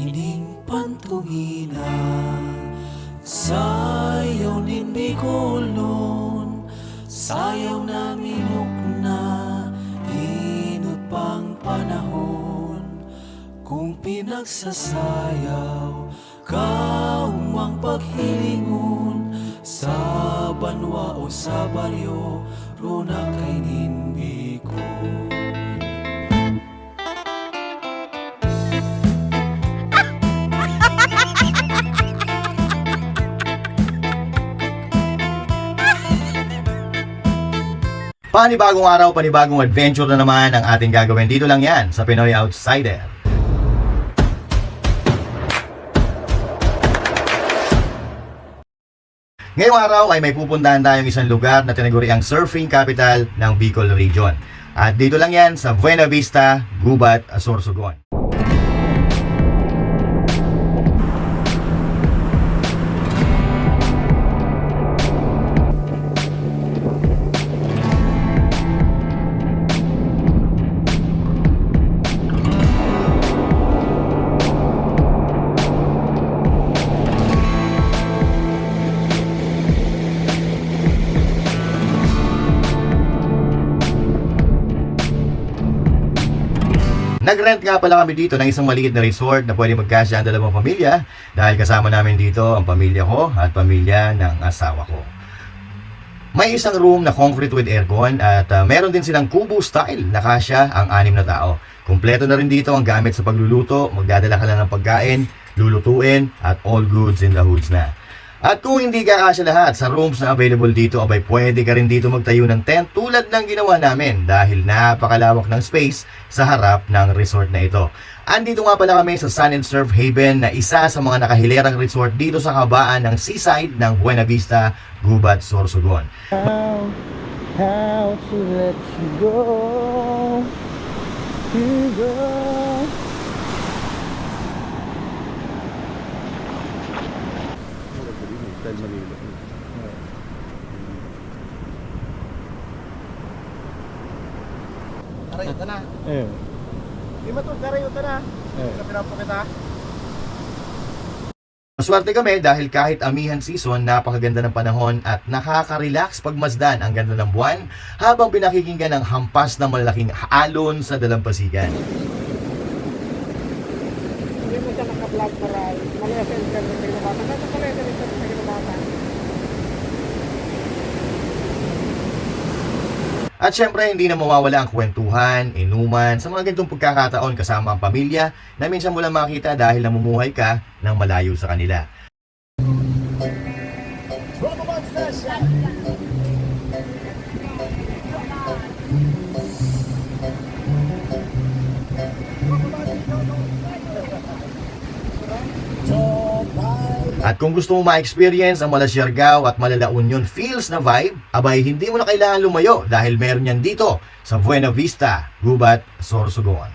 Ining pantuhina sayaw nin Bicolon, sayaw na minok na inot pang panahon. Kung pinagsasayaw kaumang paghilingon sa banwa o sa baryo, runa kay nin Bicol. Panibagong araw, panibagong adventure na naman ang ating gagawin. Dito lang yan sa Pinoy Outsider. Ngayong araw ay may pupuntahan tayong isang lugar na tinaguri ang surfing capital ng Bicol Region. At dito lang yan sa Buena Vista, Gubat, Sorsogon. Nag-rent nga pala kami dito ng isang maliit na resort na pwede magkasya ang dalawang pamilya dahil kasama namin dito ang pamilya ko at pamilya ng asawa ko. May isang room na concrete with aircon at meron din silang kubo style na kasya ang 6 na tao. Kumpleto na rin dito ang gamit sa pagluluto, magdadala ka na ng pagkain, lulutuin at all goods in the hoods na. At kung hindi ka kasya lahat sa rooms na available dito, abay pwede ka rin dito magtayo ng tent tulad ng ginawa namin dahil napakalawak ng space sa harap ng resort na ito. Andito nga pala kami sa Sun and Surf Haven na isa sa mga nakahilerang resort dito sa kabaan ng seaside ng Buena Vista, Gubat, Sorsogon. How to let you go, you go. Style Manila. Karayot na. Eh. Di ba ito? Karayot na. Sa pinapo kita. Maswerte kami dahil kahit amihan season, napakaganda ng panahon at nakaka-relax pagmasdan ang ganda ng buwan habang pinakikinggan ang hampas ng malalaking alon sa dalampasigan. Hindi mo siya naka-vlog para malayasin ka ng kinabatan. Nasa malayasin ka ng kinabatan. At syempre, hindi na mawawala ang kwentuhan, inuman, sa mga ganitong pagkakataon kasama ang pamilya na minsan mo lang makita dahil namumuhay ka ng malayo sa kanila. At kung gusto mo ma-experience ang Mala Siargao at Mala La Union feels na vibe, abay hindi mo na kailangan lumayo dahil meron yan dito sa Buena Vista, Gubat, Sorsogon.